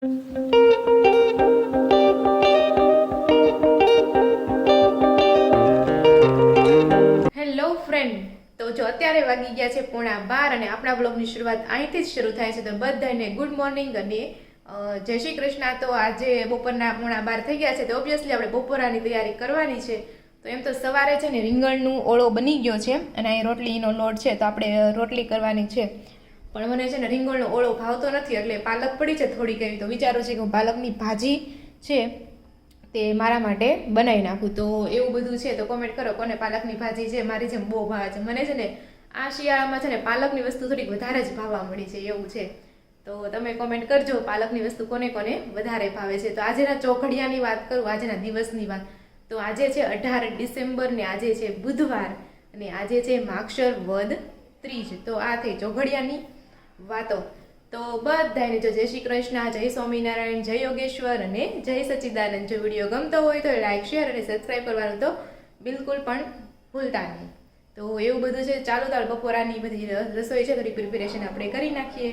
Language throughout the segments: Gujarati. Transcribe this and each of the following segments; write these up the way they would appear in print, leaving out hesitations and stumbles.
હેલો ફ્રેન્ડ, તો જો અત્યારે વાગી ગયા છે 11:30 અને આપણા બ્લોગની શરૂઆત અહીંથી જ શરૂ થાય છે. તો બધાને ગુડ મોર્નિંગ અને જય શ્રી કૃષ્ણ. તો આજે બપોરના 11:30 થઈ ગયા છે, તો ઓબ્વિયસલી આપણે બપોરાની તૈયારી કરવાની છે. તો એમ તો સવારે છે ને રીંગણનું ઓળો બની ગયો છે અને અહીં રોટલીનો લોટ છે, તો આપણે રોટલી કરવાની છે. પણ મને છે ને રીંગણનો ઓળો ભાવતો નથી, એટલે પાલક પડી છે થોડીક એવી, તો વિચારું છે કે હું પાલકની ભાજી છે તે મારા માટે બનાવી નાખું. તો એવું બધું છે, તો કોમેન્ટ કરો કોને પાલકની ભાજી છે મારી જેમ બહુ ભાવે છે. મને છે ને આ શિયાળામાં છે ને પાલકની વસ્તુ થોડીક વધારે જ ભાવવા મળી છે, એવું છે. તો તમે કોમેન્ટ કરજો પાલકની વસ્તુ કોને કોને વધારે ભાવે છે. તો આજેના ચોઘડિયાની વાત કરું, આજના દિવસની વાત, તો આજે છે 18 ડિસેમ્બર ને આજે છે બુધવાર અને આજે છે માક્ષર વદ ત્રીજ. તો આ થઈ ચોઘડિયાની વાતો. તો બધાને જો જય શ્રી કૃષ્ણ, જય સ્વામિનારાયણ, જય યોગેશ્વર અને જય સચ્ચિદાનંદ. જો વિડીયો ગમતો હોય તો લાઈક, શેર અને સબસ્ક્રાઈબ કરવાનું તો બિલકુલ પણ ભૂલતા નહીં. તો એવું બધું છે. ચાલો તાર બપોરાની બધી રસોઈ છે, થોડી પ્રિપેરેશન આપણે કરી નાખીએ.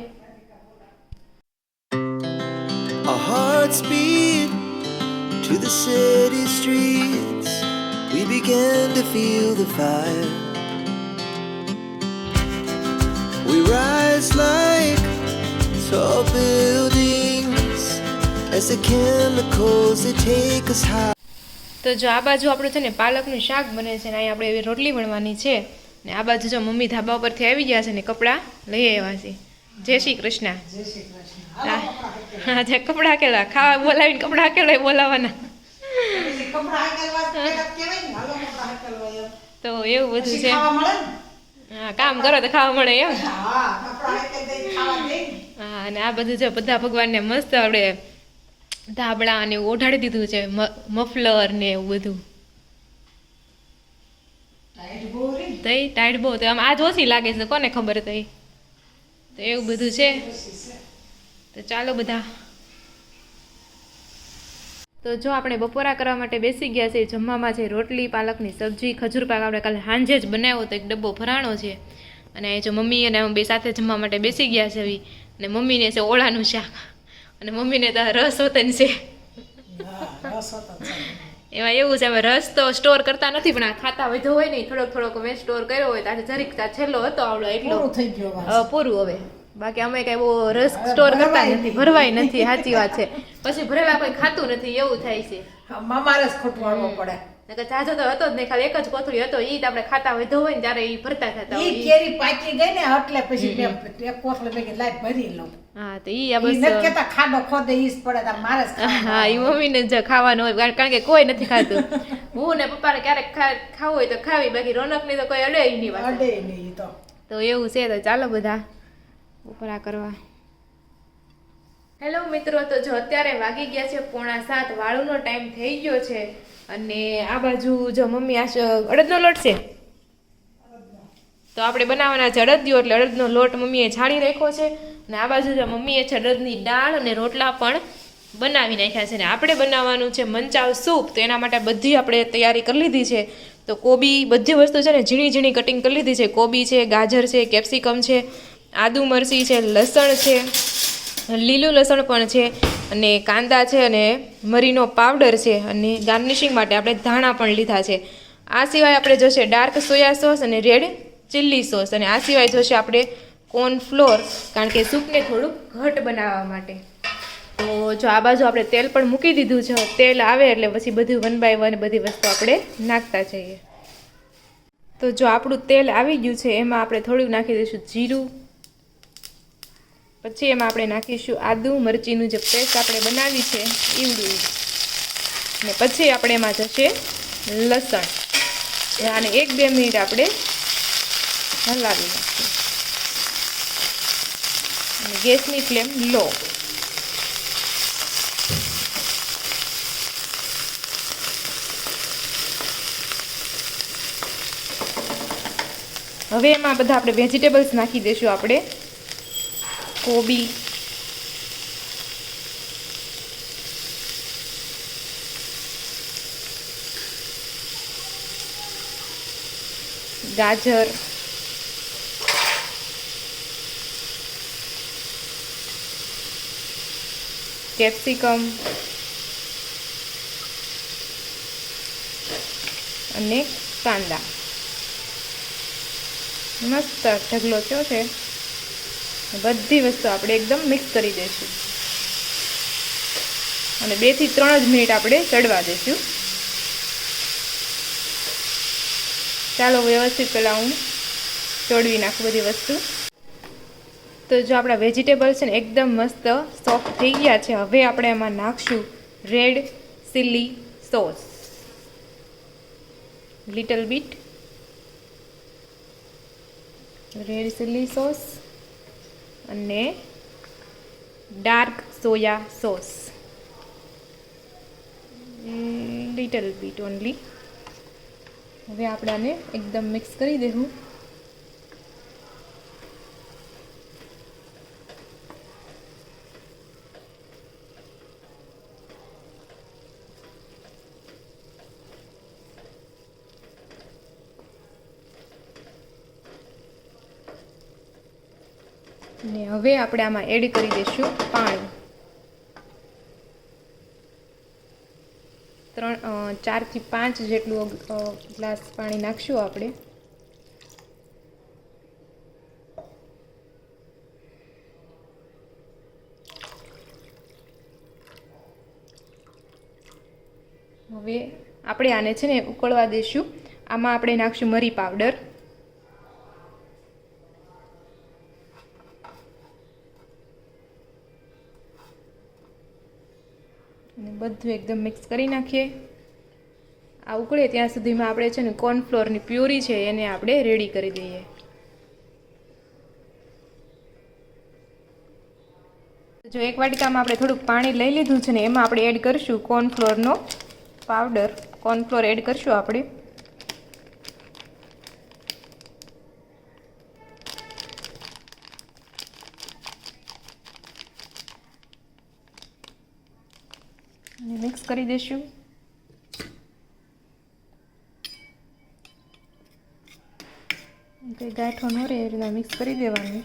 Our hearts beat to the city streets. We began to feel the fire. We rise like tall buildings as the chemicals that take us high. તો જો આ બાજુ આપણું છે ને પાલકનું શાક બને છે ને અહીં આપણે એવી રોટલી બનવાની છે. ને આ બાજુ જો મમ્મી ધાબા ઉપરથી આવી ગયા છે ને કપડાં લઈ આવ્યા છે. જય શ્રી કૃષ્ણ. હા, જે કપડાં કેલા ખાવા બોલાવીને કપડાં કેલા બોલાવાના. તો એવું બધું છે. હા, કામ કરો તો ખાવા મળે એમ. હા, અને આ બધું છે બધા ભગવાનને મસ્ત આપણે ધાબળા અને એવું ઓઢાડી દીધું છે, મફલર ને એવું બધું. તઈ ટાઈટ બહુ, તો આમ આજ ઓછી લાગે છે, કોને ખબર તઈ. તો એવું બધું છે. તો ચાલો બધા. તો જો આપણે બપોરા કરવા માટે બેસી ગયા છે. જમવામાં છે રોટલી, પાલકની સબ્જી, ખજૂર પાક આપણે કાલે સાંજે જ બનાવ્યો તો એક ડબ્બો ભરાણો છે. અને જો મમ્મી અને હું બે સાથે જમવા માટે બેસી ગયા છે. અને મમ્મીને છે ઓળાનું શાક અને મમ્મીને તો રસ હોતન છે. એમાં એવું છે, અમે રસ તો સ્ટોર કરતા નથી, પણ આ ખાતા વધુ હોય ને થોડોક થોડોક મેં સ્ટોર કર્યો હોય. તો આજે જરીક છેલ્લો હતો આવડો એટલો પૂરું. હવે બાકી અમે કઈ બહુ રસ સ્ટોર કરતા નથી, ભરવાય નથી. સાચી વાત છે. પછી ભરેલા કોઈ ખાતું નથી, એવું થાય છે. મારે જ ખોટવાડવો પડે. જાજો તો હતો જ નહીં, ખાલી એક જ કોથળી હતો. ઈ આપણે ખાતા વધુ હોય ને ત્યારે ઈ ભરતા થતા. ઈ કેરી પાકી ગઈ ને એટલે પછી મેં એક કોથળી ભેગી લાઈ ભરી લઉં. હા, તો ઈ આ બસ નથી કેતા ખાડો ખોદે ઈ જ પડે તો મારે જ. હા, ઈ મમ્મીને જ ખાવાનું હોય, કારણ કે કોઈ નથી ખાતું. હું ને પપ્પાને ક્યારેક ખાવું હોય તો ખાવી, બાકી રોનકની તો કોઈ અડે નહીં વાત. અડે નહીં તો એવું છે. તો ચાલો બધા ઉપરા કરવા. હેલો મિત્રો, તો જો અત્યારે વાગી ગયા છે 6:45, વાળુનો ટાઈમ થઈ ગયો છે. અને આ બાજુ જો મમ્મી આ અડદનો લોટ છે, તો આપણે બનાવવાના છે અડદિયો, એટલે અડદનો લોટ મમ્મીએ છાણી રાખ્યો છે. અને આ બાજુ જો મમ્મીએ છે અડદની દાળ અને રોટલા પણ બનાવી નાખ્યા છે. ને આપણે બનાવવાનું છે મંચાવ સૂપ. તો એના માટે બધી આપણે તૈયારી કરી લીધી છે. તો કોબી, બધી વસ્તુ છે ને ઝીણી ઝીણી કટિંગ કરી લીધી છે. કોબી છે, ગાજર છે, કેપ્સિકમ છે, આદુ મરચી છે, લસણ છે, લીલું લસણ પણ છે, અને કાંદા છે, અને મરીનો પાવડર છે, અને ગાર્નિશિંગ માટે આપણે ધાણા પણ લીધા છે. આ સિવાય આપણે જોશે ડાર્ક સોયા સોસ અને રેડ ચીલી સોસ, અને આ સિવાય જોશે આપણે કોર્નફ્લોર, કારણ કે સૂપને થોડુંક ઘટ બનાવવા માટે. તો જો આ બાજુ આપણે તેલ પણ મૂકી દીધું છે. તેલ આવે એટલે પછી બધું 1 by 1 બધી વસ્તુ આપણે નાખતા જઈએ. તો જો આપણું તેલ આવી ગયું છે, એમાં આપણે થોડું નાખી દઈશું જીરું. પછી એમાં આપણે નાખીશું આદુ મરચીનું જે પેસ્ટ આપણે બનાવી છે ઈવડું, ને પછી આપણે એમાં જશે લસણ. અને 1-2 મિનિટ આપણે હલાવી નાખીશું. અને ગેસની ફ્લેમ લો. હવે એમાં બધા આપણે વેજીટેબલ્સ નાખી દઈશું. આપણે કોબી, ગાજર, કેપ્સિકમ અને કાંદા. મસ્ત ઢગલો થયો છે. બધી વસ્તુ આપણે એકદમ મિક્સ કરી દઈશું અને 2 થી 3 જ મિનિટ આપણે ચડવા દઈશું. ચાલો વ્યવસ્થિત પહેલાં હું ચોડવી નાખું બધી વસ્તુ. તો જો આપણા વેજીટેબલ છે ને એકદમ મસ્ત સોફ્ટ થઈ ગયા છે. હવે આપણે એમાં નાખશું red chili sauce, little bit red chili sauce અને dark soya sauce, little bit only. હવે આપણે આને એકદમ મિક્સ કરી દઈશું. ને હવે આપણે આમાં એડ કરી દઈશું પાણી. 4 થી 5 જેટલું ગ્લાસ પાણી નાખશું આપણે. હવે આપણે આને છે ને ઉકળવા દઈશું. આમાં આપણે નાખશું મરી પાવડર, અને બધું એકદમ મિક્સ કરી નાખીએ. આ ઉકળે ત્યાં સુધીમાં આપણે છે ને કોર્નફ્લોરની પ્યુરી છે એને આપણે રેડી કરી દઈએ. જો એક વાટકામાં આપણે થોડુંક પાણી લઈ લીધું છે ને એમાં આપણે એડ કરીશું કોર્નફ્લોરનો પાવડર. કોર્નફ્લોર એડ કરીશું આપણે. મિક્સ કરી દઈશું. કંઈ ગાંઠો ન રહે એ રીતના મિક્સ કરી દેવાનું.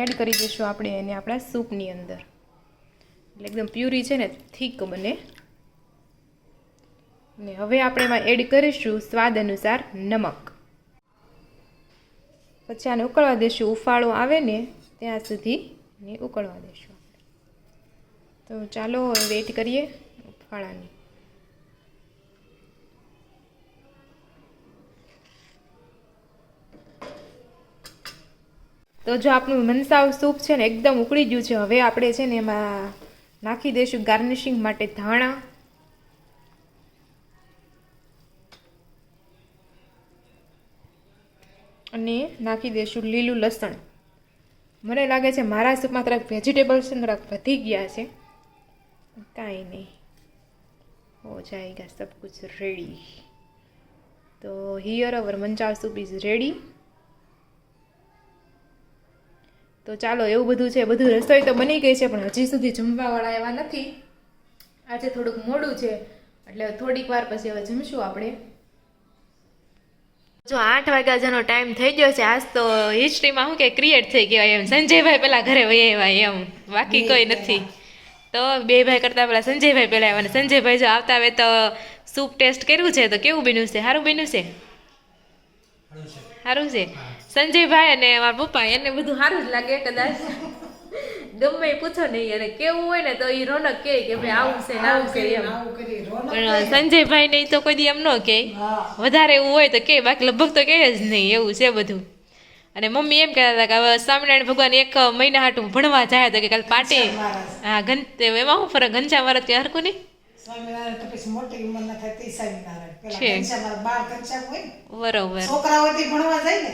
એડ કરી દઈશું આપણે એને આપણા સૂપની અંદર. એટલે એકદમ પ્યુરી છે ને થીક બને. ને હવે આપણે એમાં એડ કરીશું સ્વાદ અનુસાર નમક. પછી આને ઉકળવા દઈશું. ઉફાળો આવે ને ત્યાં સુધી ને ઉકળવા દઈશું. તો ચાલો હવે વેઇટ કરીએ ઉફાળાની. તો જો આપણું મનસાવ સૂપ છે ને એકદમ ઉકળી ગયું છે. હવે આપણે છે ને એમાં નાખી દઈશું ગાર્નિશિંગ માટે ધાણા અને નાખી દઈશું લીલું લસણ. મને લાગે છે મારા સૂપમાં થોડાક વેજીટેબલ્સ થોડાક વધી ગયા છે. કાંઈ નહીં, હો જાયગા સબ કુછ રેડી. તો here our manchow soup is ready. તો ચાલો એવું બધું છે. બધું રસોઈ તો બની ગઈ છે પણ હજી સુધી જમવાવાળા એવા નથી. આજે થોડુંક મોડું છે એટલે થોડીક વાર પછી હવે જમશું આપણે. જો 8 વાગ્યા જેનો ટાઈમ થઈ ગયો છે. આજ તો હિસ્ટ્રીમાં શું કે ક્રિએટ થઈ ગયો એમ. સંજયભાઈ પહેલાં ઘરે વહી આવ્યા એમ, બાકી કોઈ નથી. તો 2 ભાઈ કરતાં પહેલાં સંજયભાઈ પહેલાં આવ્યા. અને સંજયભાઈ જો આવતા આવે તો સૂપ ટેસ્ટ કર્યું છે તો કેવું બન્યું છે? સારું બન્યું છે? સારું છે. સંજયભાઈ અને મારા પપ્પા એને બધું સારું જ લાગે કદાચ. ગમે એ પૂછો નહીં અને કેવું હોય ને તો એ રોનક કહે કે ભાઈ આવું છે ને આવું છે એમ. પણ સંજયભાઈ ને તો કોઈ દી એમ ન કહે. વધારે એવું હોય તો કે, બાકી લગભગ તો કહે જ નહીં. એવું છે બધું. અને મમ્મી એમ કહેતા હતા કે હવે સ્વામિનારાયણ ભગવાન 1 મહિના હાટું ભણવા જાય તો કે કાલે પાટી. હા એમાં શું ફરક? ઘનશ્યામ વરત કે હરકું નહીં? સ્વામિનારાયણ તો પછી મોટી ઉંમરના થાય તે સ્વામિનારાયણ. પેલા છે. ઘનશ્યામ બાળ ઘનશ્યામ હોય ને. બરોબર. છોકરાઓ તે ભણવા જાય ને.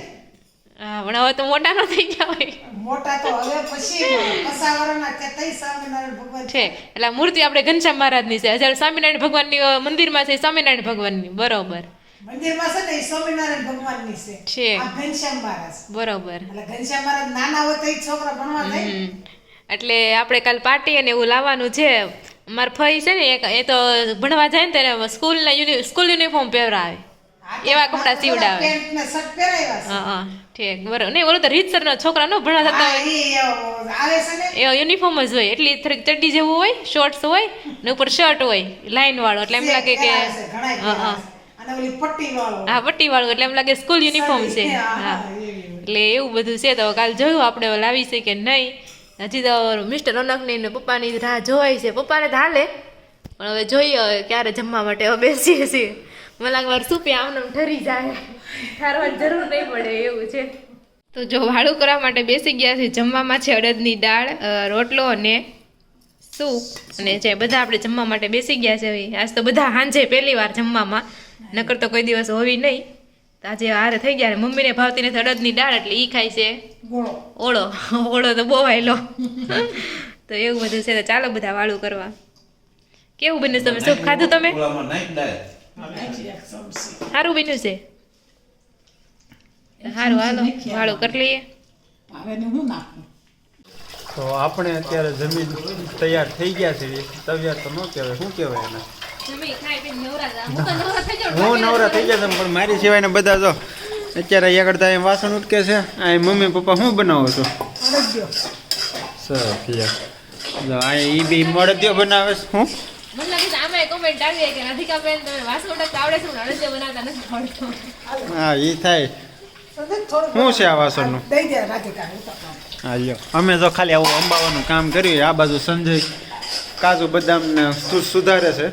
હા પણ હવે તો મોટા ન થઈ ગયા હોય મોટા તો હવે પછી પસાવરના તે તઈ સ્વામિનારાયણ ભગવાન છે. એટલે મૂર્તિ આપણે ઘનશ્યામ મહારાજની છે. જ્યારે સ્વામિનારાયણ ભગવાનની મંદિરમાં છે સ્વામિનારાયણ ભગવાનની. બરોબર. મંદિરમાં છે ને એ સ્વામિનારાયણ ભગવાનની છે. આ ઘનશ્યામ મહારાજ. બરોબર. એટલે ઘનશ્યામ મહારાજ નાના હોય તો એ છોકરા ભણવા જાય ને. એટલે આપણે કાલ પાર્ટી અને એવું લાવવાનું છે. મારા ફઈ છે ને એ તો ભણવા જાય ને ત્યારે સ્કૂલ યુનિફોર્મ પહેરાવે, એવા કપડાં સીવડાવે. પેન્ટ ને શર્ટ પહેરાવ્યા છે. હા ઠીક બરાબર નહીં ઓલો તો રીતસરના છોકરા ન ભણા થતા હા, હોય ઈ આવે છે ને એ યુનિફોર્મ જ હોય એટલી થોડીક ચડ્ડી જેવું હોય શોર્ટ્સ હોય ને ઉપર શર્ટ હોય લાઈન વાળો એટલે એમ લાગે કે પહેરાવે છે, ઘણાય હા હા પહેરાવે છે. અને ઓલી પટ્ટી વાળો હા પટ્ટી વાળું એટલે એમ લાગે સ્કૂલ યુનિફોર્મ છે હા એટલે એવું બધું છે તો કાલ જોયું આપણે લાવી છે કે નહીં હજી તો મિસ્ટર રોનકની ને પપ્પાની રાહ જોવાય છે પપ્પાને તો હાલે પણ હવે જોઈએ હવે ક્યારે જમવા માટે હવે બેસીએ છીએ મને લાગે મારું સૂપી આમને આમ ઠરી જાય ઠારવાની જરૂર નહીં પડે એવું છે તો જો વાળું કરવા માટે બેસી ગયા છે જમવામાં છે અડદની દાળ રોટલો અને સૂપ અને જે બધા આપણે જમવા માટે બેસી ગયા છે હવે આજ તો બધા સાંજે પહેલી વાર જમવામાં નકર તો કોઈ દિવસ હોવી નહીં તો આજે હારે થઈ ગયા મમ્મીને ભાવતી નથી અડદની દાળ એટલે એ ખાય છે ગોળો ઓળો ઓળો તો બહુ વાયલો તો એવું બધું છે તો ચાલો બધા વાળું કરવા કેવું બન્યું તમે સૂપ ખાધું તમે નાખી એક ચમચી. સારું બન્યું છે સારું હાલો વાળું કરી લઈએ હવે ને હું નાખું તો આપણે અત્યારે જમીન તૈયાર થઈ ગયા છે તૈયાર તો ન કહેવાય શું કહેવાય એને હું નવરા થઈ ગયા પણ મારી સિવાયને બધા જો અત્યારે અહીંયા કરતા અહીં વાસણ ઉટકે છે અહીં મમ્મી પપ્પા શું બનાવો છો અડદિયો સરસ જો અહીં એ બી મળદ્યો બનાવે છે હું મને લાગે છે આમાં કોમેન્ટ આવી કે રાધિકા બેન તમે વાસણ ઉટકતા આવડે છે પણ અડદિયો બનાવતા નથી આવડતું હા એ થાય થોડુંક શું છે આ વાસણનું દઈ દે રાધિકાને ઉતારવાનું. હા લ્યો અમે તો ખાલી આવું અંબાવાનું કામ કર્યું આ બાજુ સંજય કાજુ બદામને સુધારે છે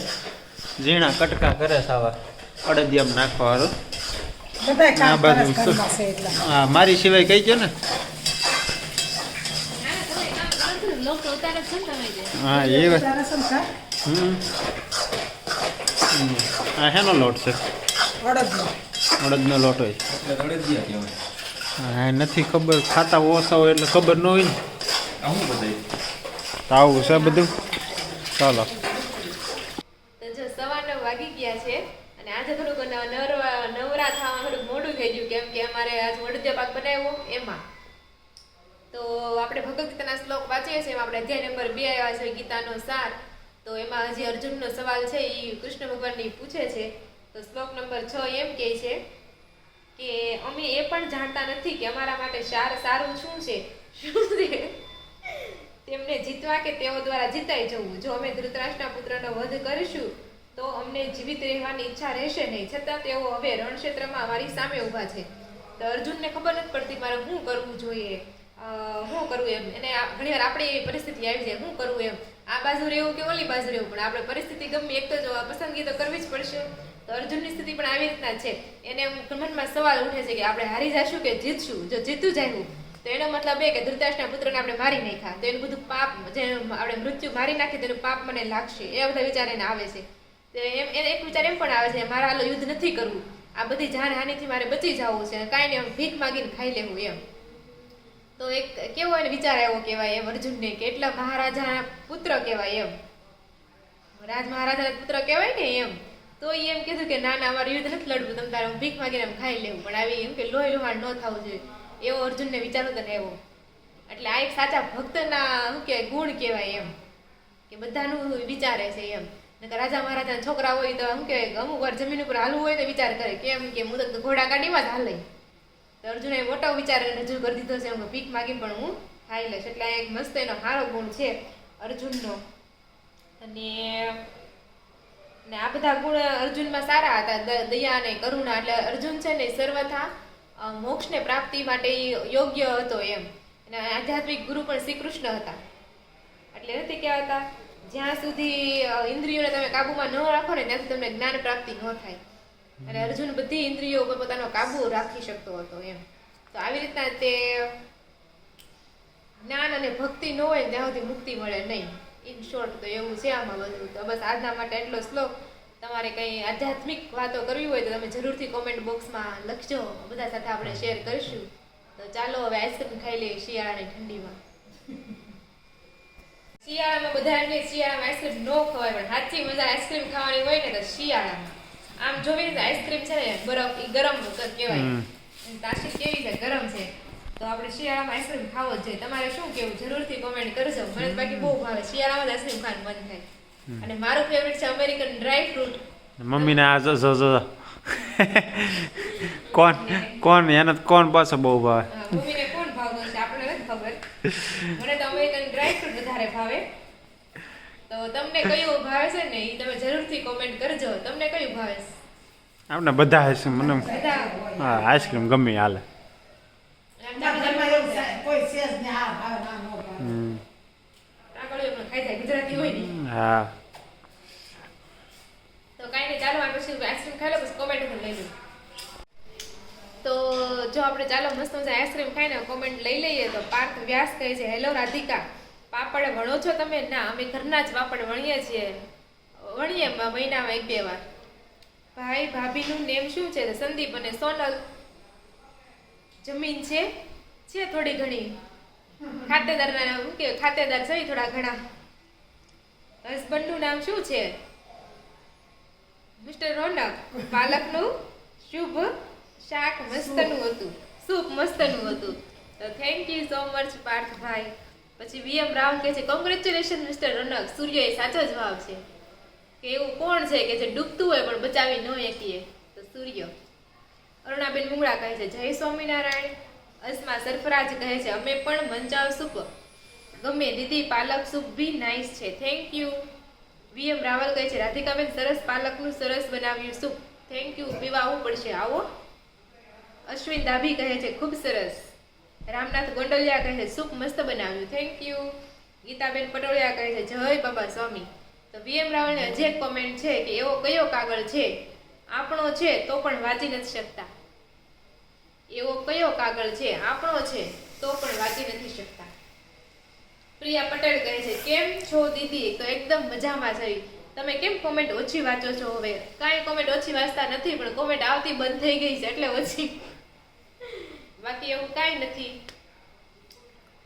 ઝીણા કટકા કરે છે આવા અડદિયામાં નાખવા વાળું બધાય આ કામ બાજુ કરે છે ઘરમાં છે એટલે. હા મારી સિવાય કઈ છે ને લોકો ઉતારે છે ને તમે જે હા એ વાત તારે શું છે? આ હેનો લોટ છે અડદનો. અડદનો લોટ હોય હા નથી ખબર ખાતા ઓછા હોય એટલે ખબર ન હોય ને તો આવું છે બધું ચાલો તો જો સવારના વાગી ગયા છે અને આજે થોડુંક નવરા થવામાં થોડુંક મોડું થઈ ગયું કેમ કે અમારે આજ અડદિયા પાક બનાવ્યો એમાં તો આપણે ભગવદ ગીતાના શ્લોક વાંચીએ છીએ એમાં આપણે અધ્યાય નંબર 2 આવ્યા છે ગીતાનો સાર તો એમાં હજી અર્જુનનો સવાલ છે એ કૃષ્ણ ભગવાનની પૂછે છે તો શ્લોક નંબર 6 એમ કહે છે કે અમે એ પણ જાણતા નથી કે અમારા માટે સારું શું છે તેમને જીતવા કે તેઓ દ્વારા જીતાઈ જવું જો અમે ધૃતરાષ્ટ્રના પુત્રનો વધ કરીશું તો અમને જીવિત રહેવાની ઈચ્છા રહેશે નહીં છતાં તેઓ હવે રણક્ષેત્રમાં અમારી સામે ઊભા છે તો અર્જુનને ખબર નથી પડતી મારે શું કરવું જોઈએ શું કરવું એમ એને ઘણીવાર આપણી એવી પરિસ્થિતિ આવી જાય શું કરવું એમ આ બાજુ રહેવું કે ઓલી બાજુ રહેવું પણ આપણે પરિસ્થિતિ ગમે એક તો પસંદગી તો કરવી જ પડશે તો અર્જુનની સ્થિતિ પણ આવી રીતના છે એને મનમાં સવાલ ઉઠે છે કે આપણે હારી જશું કે જીતશું જો જીતું જાય તો એનો મતલબ એ કે ધૃતરાષ્ટ્રના પુત્રને આપણે મારી નાખ્યા તો એનું બધું પાપ જે આપણે મૃત્યુ મારી નાખીએ તેનું પાપ મને લાગશે એ બધા વિચાર એને આવે છે તો એમ એને એક વિચાર એમ પણ આવે છે મારે આલો યુદ્ધ નથી કરવું આ બધી જાનહાનિથી મારે બચી જવું છે કાંઈ નહીં ભીખ માગીને ખાઈ લેવું એમ તો એક કેવો એને વિચાર આવ્યો કહેવાય એમ અર્જુનને કે એટલા મહારાજાના પુત્ર કહેવાય એમ રાજ મહારાજાના પુત્ર કહેવાય ને એમ તો એમ કીધું કે ના ના અમારે યુદ્ધ નથી લડવું તમે તારે ભીખ માગીને એમ ખાઈ લેવું પણ આવી એમ કે લોહી લુહાણ ન થવું જોઈએ એવો અર્જુનને વિચાર હતો ને એવો એટલે આ એક સાચા ભક્તના શું કહેવાય ગુણ કહેવાય એમ કે બધાનું વિચારે છે એમ નકર રાજા મહારાજાના છોકરા હોય તો શું કહેવાય અમુક વાર જમીન ઉપર હાલવું હોય તો વિચાર કરે કેમ કે હું તો ઘોડા ગાડીમાં જ હાલે તો અર્જુને મોટો વિચાર રજૂ કરી દીધો છે એમ કે ભીખ માગીને પણ હું ખાઈ લઈશ એટલે આ એક મસ્ત એનો સારો ગુણ છે અર્જુનનો અને આ બધા ગુણ અર્જુનમાં સારા હતા દયા અને કરુણા એટલે અર્જુન છે ને સર્વથા મોક્ષને પ્રાપ્તિ માટે યોગ્ય હતો એમ અને આધ્યાત્મિક ગુરુ પણ શ્રી કૃષ્ણ હતા એટલે નથી કહેવાતા જ્યાં સુધી ઇન્દ્રિયોને તમે કાબુમાં ન રાખો ને ત્યાંથી તમને જ્ઞાન પ્રાપ્તિ ન થાય અને અર્જુન બધી ઇન્દ્રિયો ઉપર પોતાનો કાબુ રાખી શકતો હતો એમ તો આવી રીતના તે જ્ઞાન અને ભક્તિ ન હોય ત્યાં સુધી મુક્તિ મળે નહીં ઇન શોર્ટ તો એવું છે આમાં બધું તો બસ આજના માટે એટલો શ્લોક તમારે કંઈ આધ્યાત્મિક વાતો કરવી હોય તો તમે જરૂરથી કોમેન્ટ બોક્સમાં લખજો બધા સાથે આપણે શેર કરીશું તો ચાલો હવે આઈસ્ક્રીમ ખાઈ લઈએ શિયાળાની ઠંડીમાં શિયાળામાં બધા એટલે શિયાળામાં આઈસ્ક્રીમ ન ખવાય પણ સાચી મજા આઈસ્ક્રીમ ખાવાની હોય ને તો શિયાળામાં આમ જોવી ને આઈસ્ક્રીમ છે ને બરફ એ ગરમ કહેવાય તાસીર કેવી છે ગરમ છે તો આપણે શિયાળામાં આઈસ્ક્રીમ ખાવો જ જોઈએ તમારે શું કેવું જરૂરથી કોમેન્ટ કરજો મને બાકી બહુ ભાવે શિયાળામાં જ આઈસ્ક્રીમ ખાવાનું મન થાય અને મારું ફેવરિટ છે અમેરિકન ડ્રાય ફ્રૂટ મમ્મીને આ જો જો જો કોણ એને તો કોણ પાછો બહુ ભાવે ભૂમિને કોણ ભાવતો છે આપણને નથી ખબર. મને તો અમેરિકન ડ્રાય ફ્રૂટ વધારે ભાવે. તો તમને કયું ભાવે છે ને એ તમે જરૂરથી કોમેન્ટ કરજો. તમને કયું ભાવે છે? આપણે બધા આઈસ્ક્રીમ મને બધા હા આઈસ્ક્રીમ ગમે ઈ હાલે ઘરમાં એવું થાય, કોઈ સેજ ને આ ભાવે ના ન ભાવે. આંગળીઓ પણ ખાઈ જાય ગુજરાતી હોય ને. હા તો કાંઈ નહીં, ચાલો આ પછી આઈસ્ક્રીમ ખાઈ લો પછી કોમેન્ટ લઈ લો. તો જો આપણે ચાલો મસ્ત મજા આઈસ્ક્રીમ ખાઈને કોમેન્ટ લઈ લઈએ. તો પાર્થ વ્યાસ કહે છે, હેલો રાધિકા, પાપડ વણો છો તમે? ના, અમે ઘરના જ પાપડ વણીએ છીએ. વણીએ મહિનામાં 1-2 વાર. ભાઈ ભાભીનું નેમ શું છે? સંદીપ અને સોનલ. જમીન છે થોડી ઘણી. ખાતેદારના નામ કે ખાતેદાર છે થોડા ઘણા. હસબન્ડનું નામ શું છે? મિસ્ટર રોનક. પાલકનું શુભ શાક મસ્તનું હતું, સૂપ મસ્તનું હતું. તો થેન્ક યુ સો મચ પાર્થભાઈ. પછી વીએમ રાવ કહે છે, કોંગ્રેચ્યુલેશન મિસ્ટર રોનક, સૂર્ય એ સાચો જવાબ છે. કે એવું કોણ છે કે જે ડૂબતું હોય પણ બચાવી ન શકીએ? તો સૂર્ય. અરુણાબેન મુંગળા કહે છે, જય સ્વામિનારાયણ. અસ્મા સરફરાજ કહે છે, અમે પણ મંચાવ સૂપ ગમે દીદી, પાલક સૂપ બી નાઈસ છે, થેન્ક યુ. વીએમ રાવલ કહે છે, રાધિકાબેન સરસ, પાલકનું સરસ બનાવ્યું સૂપ, થેન્ક યુ, પીવા આવવું પડશે, આવો. અશ્વિન દાભી કહે છે, ખૂબ સરસ. રામનાથ ગોંડલિયા કહે છે, સૂપ મસ્ત બનાવ્યું, થેન્ક યુ. ગીતાબેન પટોળિયા કહે છે, જય બાબા સ્વામી. તો વીએમ રાવલની હજી એક કોમેન્ટ છે કે એવો કયો કાગળ છે આપણો છે તો પણ વાંચી નથી શકતા? એવો કયો કાગળ છે આપણો છે તો પણ વાંચી નથી શકતા? પ્રિયા પટેલ કહે છે, કેમ છો દીદી? તો એકદમ મજામાં છે. તમે કેમ કોમેન્ટ ઓછી વાંચો છો? હવે કાંઈ કોમેન્ટ ઓછી વાંચતા નથી, પણ કોમેન્ટ આવતી બંધ થઈ ગઈ છે એટલે ઓછી. બાકી એવું કાંઈ નથી.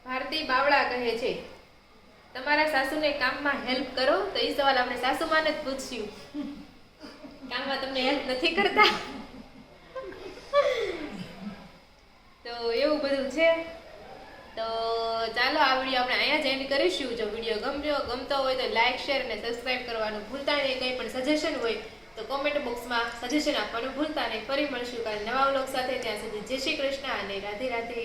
ભારતી બાવળા કહે છે, તમારા સાસુને કામમાં હેલ્પ કરો? તો એ સવાલ આપણે સાસુમાને જ પૂછ્યું. કામમાં તમને હેલ્પ નથી કરતા? તો એવું બધું છે. તો ચાલો આ વિડીયો આપણે અહીંયા જ એન્ડ કરીશું. જો વિડીયો ગમતો હોય તો લાઈક, શેર અને સબસ્ક્રાઇબ કરવાનું ભૂલતા નહીં. કંઈ પણ સજેશન હોય તો કોમેન્ટ બોક્સમાં સજેશન આપવાનું ભૂલતા નહીં. ફરી મળશું કાલે નવા વ્લોગ સાથે. ત્યાં સુધી જય શ્રી કૃષ્ણ અને રાધે રાધે.